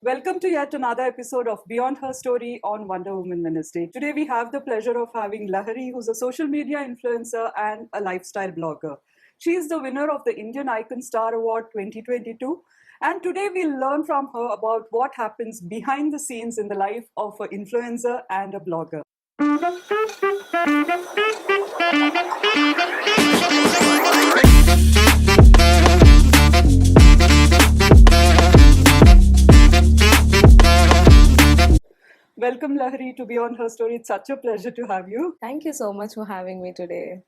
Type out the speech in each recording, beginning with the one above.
Welcome to yet another episode of Beyond Her Story on Wonder Woman Wednesday. Today we have the pleasure of having Lahari, who's a social media influencer and a lifestyle blogger. She is the winner of the Indian Icon Star Award 2022. And today we'll learn from her about what happens behind the scenes in the life of an influencer and a blogger. Welcome, Lahari, to Beyond Her Story. It's such a pleasure to have you. Thank you so much for having me today.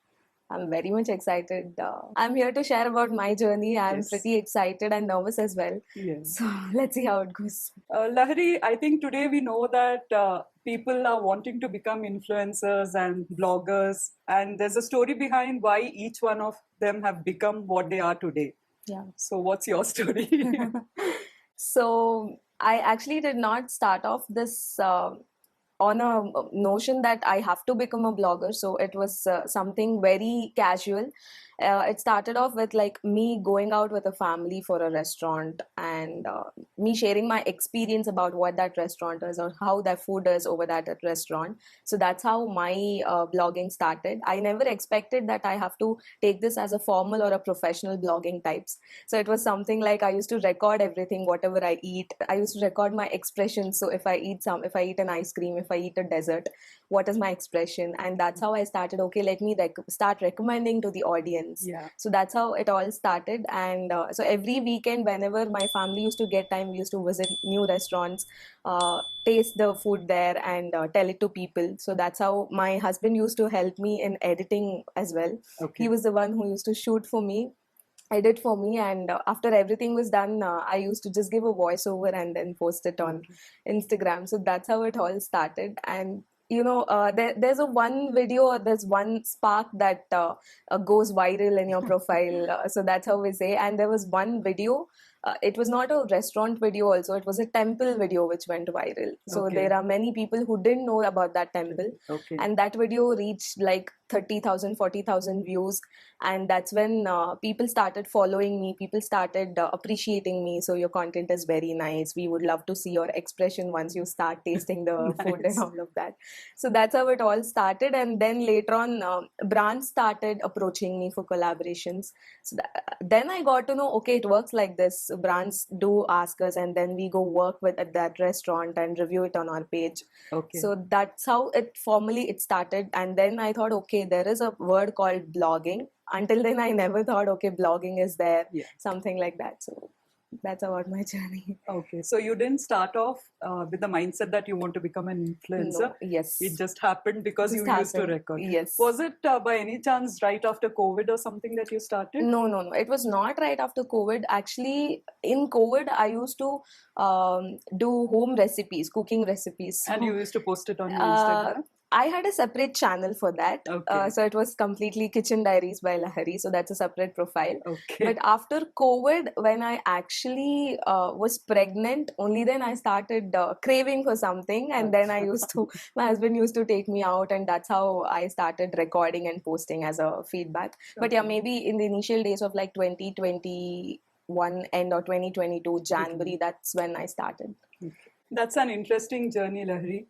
I'm very much excited. I'm here to share about my journey. I'm Yes. pretty excited and nervous as well. Yes. So let's see how it goes. Lahari, I think today we know that people are wanting to become influencers and bloggers, and there's a story behind why each one of them have become what they are today. Yeah. So, what's your story? So I actually did not start off this on a notion that I have to become a blogger. So it was something very casual. It started off with like me going out with a family for a restaurant and me sharing my experience about what that restaurant is or how that food is over that restaurant. So that's how my blogging started. I never expected that I have to take this as a formal or a professional blogging types. So it was something like I used to record everything, whatever I eat. I used to record my expressions. So if I eat an ice cream, if I eat a dessert, what is my expression? And that's how I started. Okay, let me start recommending to the audience. Yeah. So that's how it all started. And so every weekend, whenever my family used to get time, we used to visit new restaurants, taste the food there, and tell it to people. So that's how my husband used to help me in editing as well. Okay. He was the one who used to shoot for me, edit for me, and after everything was done, I used to just give a voiceover and then post it on Instagram. So that's how it all started. And there's one spark that goes viral in your profile. So that's how we say. And there was one video. It was not a restaurant video also. It was a temple video which went viral. So Okay. there are many people who didn't know about that temple. Okay. And that video reached like 30,000, 40,000 views. And that's when people started following me. People started appreciating me. So your content is very nice. We would love to see your expression once you start tasting the food and all of that. So that's how it all started. And then later on, brands started approaching me for collaborations. So then I got to know, okay, it works like this. Brands do ask us, and then we go work with at that restaurant and review it on our page. Okay. So that's how it formally started. And then I thought, okay, there is a word called blogging. Until then, I never thought, okay, blogging is there, something like that. So that's about my journey. Okay, so you didn't start off with the mindset that you want to become an influencer. No, yes. It just happened because you used to record. Yes. Was it by any chance right after COVID or something that you started? No. It was not right after COVID. Actually, in COVID, I used to do home recipes, cooking recipes. And you used to post it on your Instagram? I had a separate channel for that. Okay. So it was completely Kitchen Diaries by Lahari. So that's a separate profile. Okay. But after COVID, when I actually was pregnant, only then I started craving for something. And then my husband used to take me out, and that's how I started recording and posting as a feedback. But yeah, maybe in the initial days of like 2021 end or 2022 January, that's when I started. That's an interesting journey, Lahari.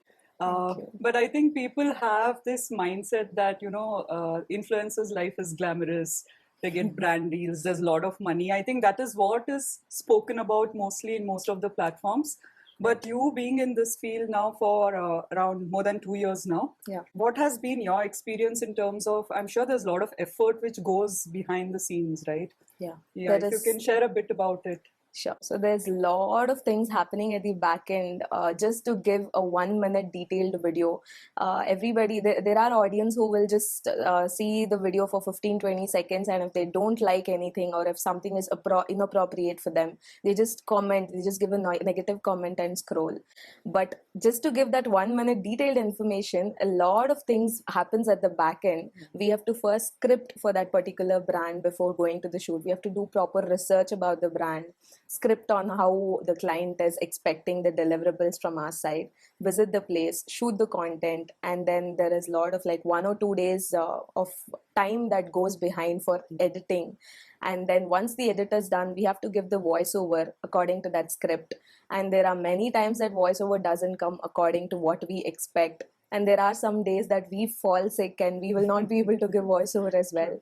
But I think people have this mindset that, influencers' life is glamorous. They get brand deals. There's a lot of money. I think that is what is spoken about mostly in most of the platforms. But you being in this field now for around more than 2 years now, what has been your experience in terms of, I'm sure there's a lot of effort which goes behind the scenes, right? Yeah, if you can share a bit about it. Sure. So there's a lot of things happening at the back end. Just to give a 1-minute detailed video, there are audience who will just see the video for 15-20 seconds, and if they don't like anything or if something is inappropriate for them, they just comment, they just give a negative comment and scroll. But just to give that 1-minute detailed information, a lot of things happens at the back end. We have to first script for that particular brand before going to the shoot. We have to do proper research about the brand. script on how the client is expecting the deliverables from our side, visit the place, shoot the content, and then there is a lot of like 1 or 2 days of time that goes behind for editing. And then once the edit is done, we have to give the voiceover according to that script. And there are many times that voiceover doesn't come according to what we expect. And there are some days that we fall sick and we will not be able to give voiceover as well.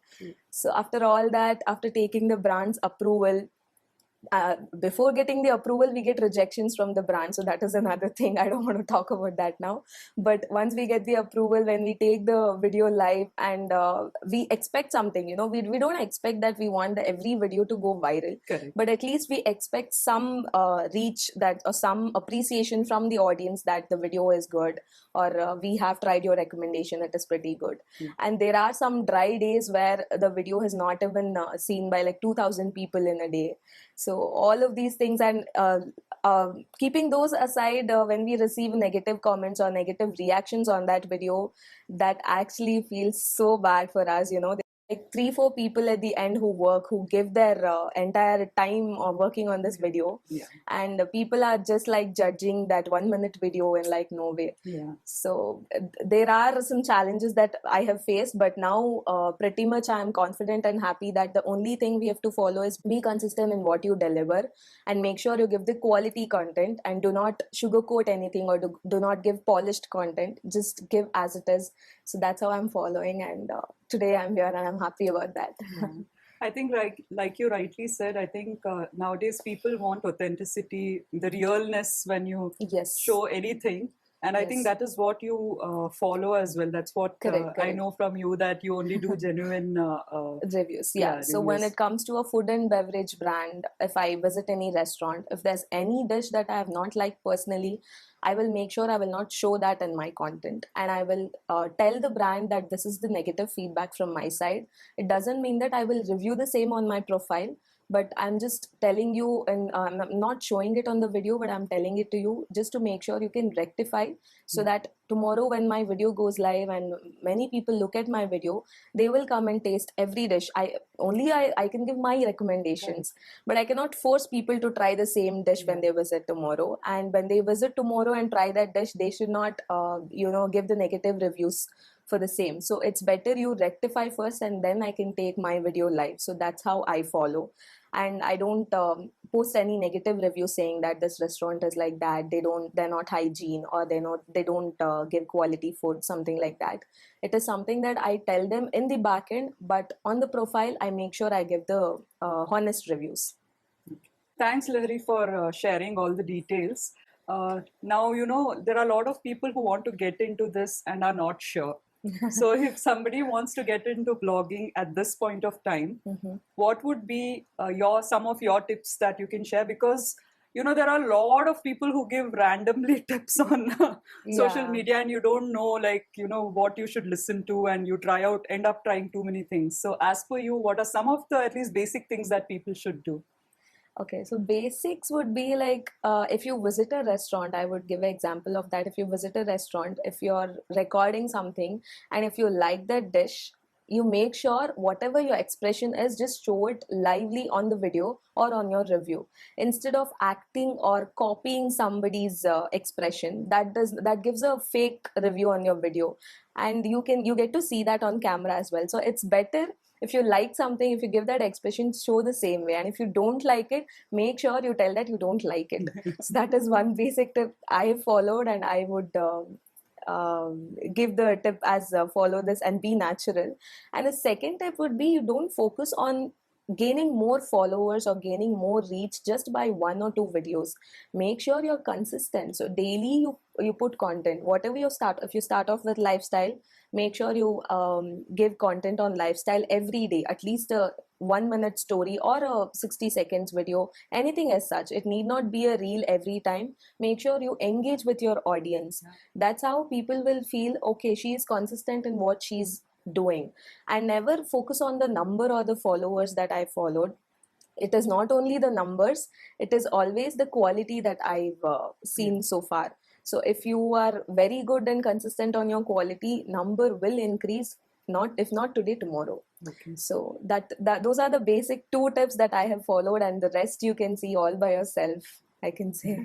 So after all that, after taking the brand's approval, before getting the approval, we get rejections from the brand. So that is another thing. I don't want to talk about that now. But once we get the approval, when we take the video live, and we expect something, we don't expect that we want every video to go viral. Correct. But at least we expect some reach, that or some appreciation from the audience that the video is good, or we have tried your recommendation, it is pretty good. And there are some dry days where the video has not even seen by like 2,000 people in a day. So all of these things, and keeping those aside, when we receive negative comments or negative reactions on that video, that actually feels so bad for us. Like 3-4 people at the end who give their entire time working on this video, and people are just like judging that 1 minute video in like no way. So there are some challenges that I have faced, but now pretty much I am confident and happy that the only thing we have to follow is be consistent in what you deliver, and make sure you give the quality content, and do not sugarcoat anything, or do not give polished content, just give as it is. So that's how I'm following, and today I'm here and I'm happy about that. I think like you rightly said, I think nowadays people want authenticity, the realness when you show anything. And I think that is what you follow as well. That's what Correct. I know from you, that you only do genuine reviews. So when it comes to a food and beverage brand, if I visit any restaurant, if there's any dish that I have not liked personally, I will make sure I will not show that in my content, and I will tell the brand that this is the negative feedback from my side. It doesn't mean that I will review the same on my profile, but I'm just telling you, and I'm not showing it on the video, but I'm telling it to you just to make sure you can rectify, so that tomorrow when my video goes live and many people look at my video, they will come and taste every dish. I can give my recommendations, but I cannot force people to try the same dish when they visit tomorrow. And when they visit tomorrow and try that dish, they should not give the negative reviews for the same. So it's better you rectify first, and then I can take my video live. So that's how I follow. And I don't post any negative reviews saying that this restaurant is like that, they're not hygiene, or they don't give quality food, something like that. It is something that I tell them in the back end, but on the profile I make sure I give the honest reviews. Thanks, Lahari, for sharing all the details. Now, there are a lot of people who want to get into this and are not sure. So if somebody wants to get into blogging at this point of time, what would be some of your tips that you can share? Because there are a lot of people who give randomly tips on social media, and you don't know what you should listen to, and you end up trying too many things. So as per you, what are some of the at least basic things that people should do? Okay, so basics would be like, if you visit a restaurant, I would give an example of that. If you visit a restaurant, if you're recording something and if you like that dish, you make sure whatever your expression is, just show it lively on the video or on your review, instead of acting or copying somebody's expression. That gives a fake review on your video, and you get to see that on camera as well. So it's better, if you like something, if you give that expression, show the same way. And if you don't like it, make sure you tell that you don't like it. So that is one basic tip I have followed, and I would give the tip as follow this and be natural. And the second tip would be, you don't focus on gaining more followers or gaining more reach just by 1 or 2 videos. Make sure you're consistent. So daily you put content. Whatever if you start off with lifestyle, make sure you give content on lifestyle every day, at least a 1-minute story or a 60 seconds video, anything as such. It need not be a reel every time. Make sure you engage with your audience. That's how people will feel, okay, she is consistent in what she's doing. And never focus on the number or the followers that I followed. It is not only the numbers, it is always the quality that I've seen so far. So if you are very good and consistent on your quality, number will increase. not if not today, tomorrow. Okay. So that those are the basic 2 tips that I have followed, and the rest you can see all by yourself, I can say.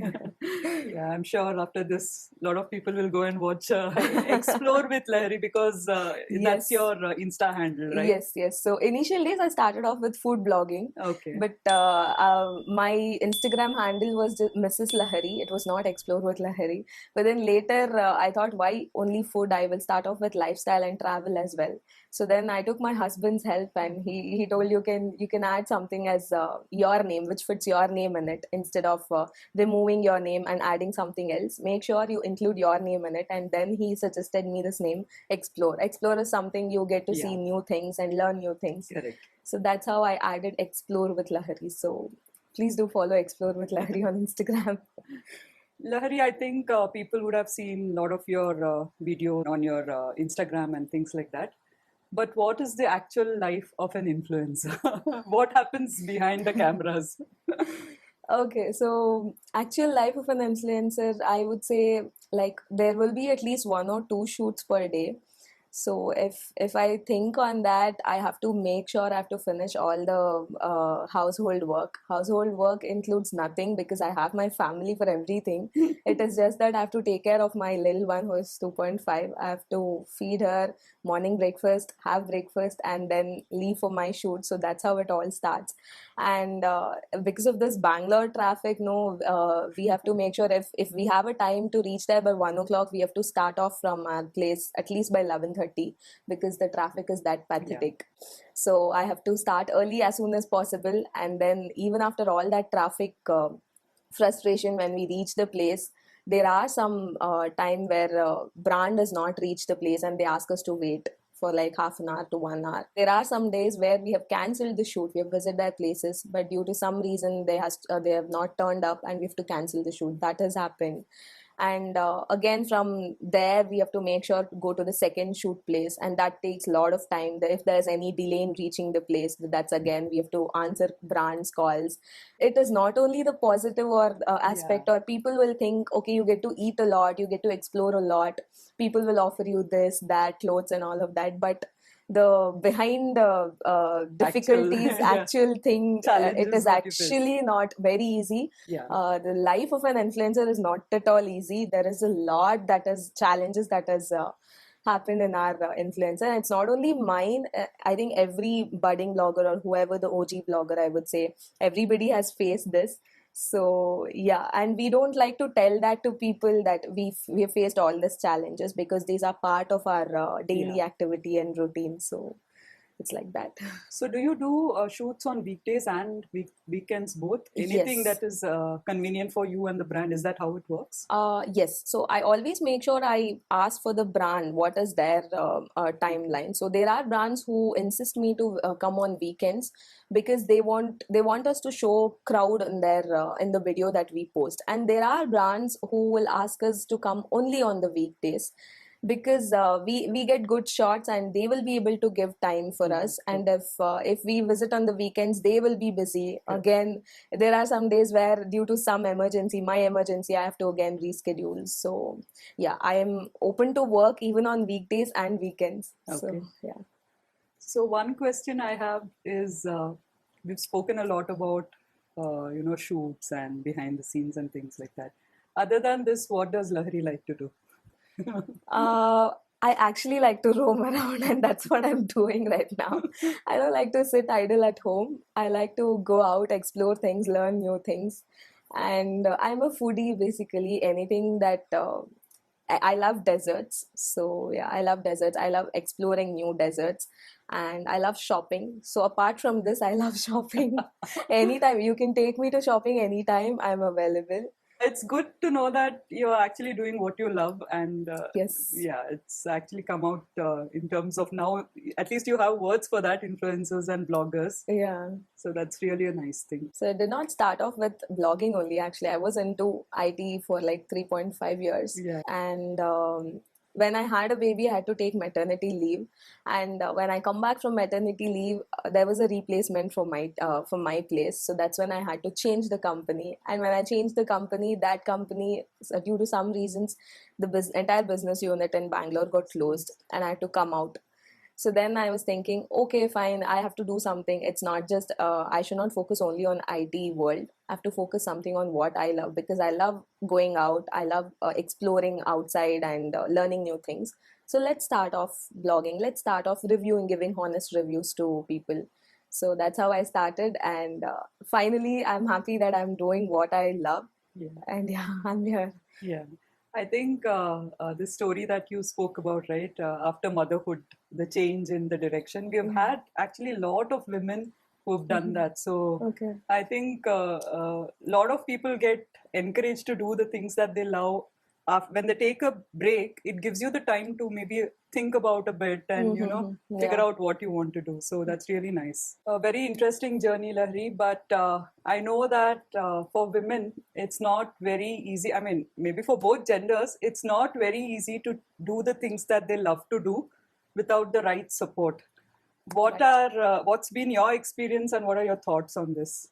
Yeah, I'm sure after this, a lot of people will go and watch Explore with Lahari, because that's Yes. your Insta handle, right? Yes, yes. So initial days I started off with food blogging, Okay. but my Instagram handle was just Mrs. Lahari. It was not Explore with Lahari. But then later I thought, why only food? I will start off with lifestyle and travel as well. So then I took my husband's help, and he told, you can add something as your name, which fits your name in it, instead of removing your name and adding something else. Make sure you include your name in it. And then he suggested me this name, Explore. Explore is something you get to see Yeah. new things and learn new things. Correct. So that's how I added Explore with Lahari. So please do follow Explore with Lahari on Instagram. Lahari, I think people would have seen a lot of your video on your Instagram and things like that. But what is the actual life of an influencer? What happens behind the cameras? Okay, so actual life of an influencer, I would say, like, there will be at least 1 or 2 shoots per day. So if I think on that, I have to make sure I have to finish all the household work. Household work includes nothing because I have my family for everything. It is just that I have to take care of my little one who is 2.5. I have to feed her, morning breakfast, have breakfast, and then leave for my shoot. So that's how it all starts. And because of this Bangalore traffic, no, we have to make sure if we have a time to reach there by 1 o'clock, we have to start off from our place at least by 11:30, because the traffic is that pathetic. So I have to start early as soon as possible, and then even after all that traffic frustration, when we reach the place, there are some time where brand does not reach the place and they ask us to wait for like half an hour to 1 hour. There are some days where we have cancelled the shoot. We have visited their places, but due to some reason they have not turned up, and we have to cancel the shoot. That has happened. And again, from there we have to make sure to go to the second shoot place, and that takes a lot of time. If there's any delay in reaching the place, that's again we have to answer brands calls. It is not only the positive or aspect, or people will think, okay, you get to eat a lot, you get to explore a lot, people will offer you this, that, clothes and all of that, but the behind the difficulties, actual thing, it is actually not very easy. The life of an influencer is not at all easy. There is a lot that is challenges that has happened in our influencer. It's not only mine. I think every budding blogger, or whoever the OG blogger, I would say, everybody has faced this. So yeah, and we don't like to tell that to people that we have faced all these challenges, because these are part of our daily activity and routine. So it's like that. So do you do shoots on weekdays and weekends both? Anything that is convenient for you and the brand? Is that how it works? Yes. So I always make sure I ask for the brand what is their timeline. So there are brands who insist me to come on weekends, because they want us to show crowd in their in the video that we post. And there are brands who will ask us to come only on the weekdays, because we get good shots and they will be able to give time for us. And if we visit on the weekends, they will be busy again. There are some days where, due to some emergency, my emergency, I have to again reschedule. So yeah, I am open to work even on weekdays and weekends. So yeah. So one question I have is, we've spoken a lot about shoots and behind the scenes and things like that. Other than this, what does Lahari like to do? I actually like to roam around, and that's what I'm doing right now. I don't like to sit idle at home. I like to go out, explore things, learn new things. And I'm a foodie, basically. Anything that I love deserts. So yeah, I love deserts. I love exploring new deserts, and I love shopping. So apart from this, I love shopping. Anytime you can take me to shopping, anytime I'm available. It's good to know that you're actually doing what you love, and yes, it's actually come out in terms of now, at least you have words for that, influencers and bloggers. Yeah. So that's really a nice thing. So I did not start off with blogging only. Actually, I was into IT for like 3.5 years. And when I had a baby, I had to take maternity leave. And when I come back from maternity leave, there was a replacement for my place. So that's when I had to change the company. And when I changed the company, that company, due to some reasons, the entire business unit in Bangalore got closed, and I had to come out. So then I was thinking, okay, fine, I have to do something. It's not just, I should not focus only on IT world. I have to focus something on what I love, because I love going out. I love exploring outside and learning new things. So let's start off blogging. Let's start off reviewing, giving honest reviews to people. So that's how I started. And finally, I'm happy that I'm doing what I love. Yeah. And yeah, I'm here. Yeah. I think the story that you spoke about, right, after motherhood, the change in the direction, we have Mhm. had actually a lot of women who have done Mhm. that. So Okay. I think a lot of people get encouraged to do the things that they love. When they take a break, it gives you the time to maybe think about a bit and, Mm-hmm. figure Yeah. out what you want to do. So that's really nice. A very interesting journey, Lahri. But I know that for women, it's not very easy. I mean, maybe for both genders, it's not very easy to do the things that they love to do without the right support. Right. What's been your experience and what are your thoughts on this?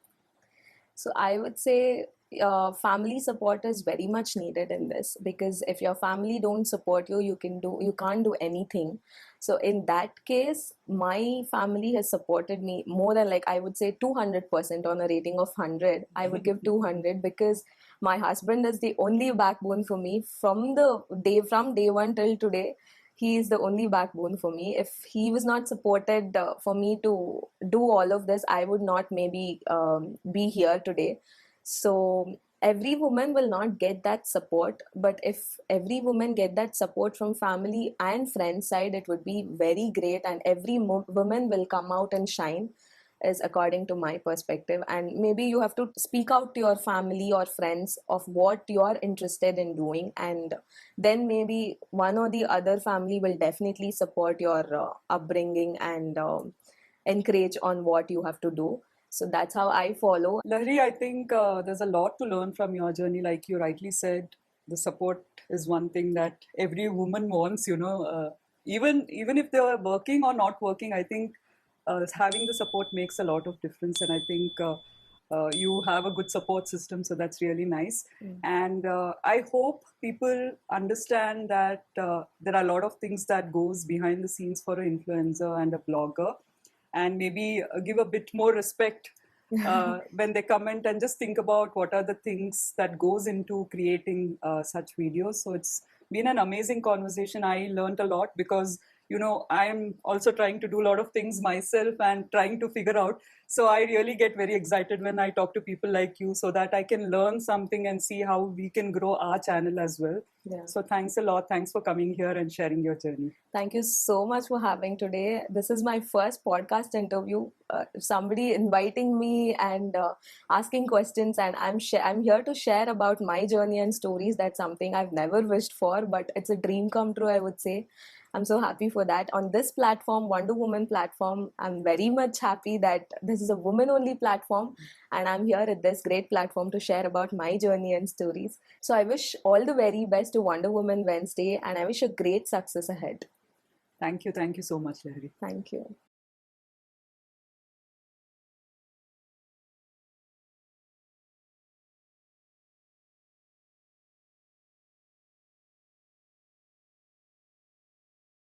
So I would say family support is very much needed in this, because if your family don't support you, you can't do anything. So in that case, my family has supported me more than, like, I would say 200%. On a rating of 100, I would give 200, because my husband is the only backbone for me from day one till today. He is the only backbone for me. If he was not supported for me to do all of this, I would not maybe be here today. So every woman will not get that support, but if every woman get that support from family and friends side, it would be very great, and every woman will come out and shine, is according to my perspective. And maybe you have to speak out to your family or friends of what you're interested in doing, and then maybe one or the other family will definitely support your upbringing and encourage on what you have to do. So that's how I follow. Lahiri, I think there's a lot to learn from your journey. Like you rightly said, the support is one thing that every woman wants. Even if they are working or not working, I think having the support makes a lot of difference. And I think you have a good support system, so that's really nice. Mm. And I hope people understand that there are a lot of things that goes behind the scenes for an influencer and a blogger, and maybe give a bit more respect when they comment, and just think about what are the things that goes into creating such videos. So it's been an amazing conversation. I learned a lot because I'm also trying to do a lot of things myself and trying to figure out. So I really get very excited when I talk to people like you, so that I can learn something and see how we can grow our channel as well. Yeah. So thanks a lot. Thanks for coming here and sharing your journey. Thank you so much for having today. This is my first podcast interview. Somebody inviting me and asking questions, and I'm here to share about my journey and stories. That's something I've never wished for, but it's a dream come true, I would say. I'm so happy for that. On this platform, Wonder Woman platform, I'm very much happy that this is a woman-only platform, and I'm here at this great platform to share about my journey and stories. So I wish all the very best to Wonder Woman Wednesday, and I wish a great success ahead. Thank you. Thank you so much, Lahiri. Thank you.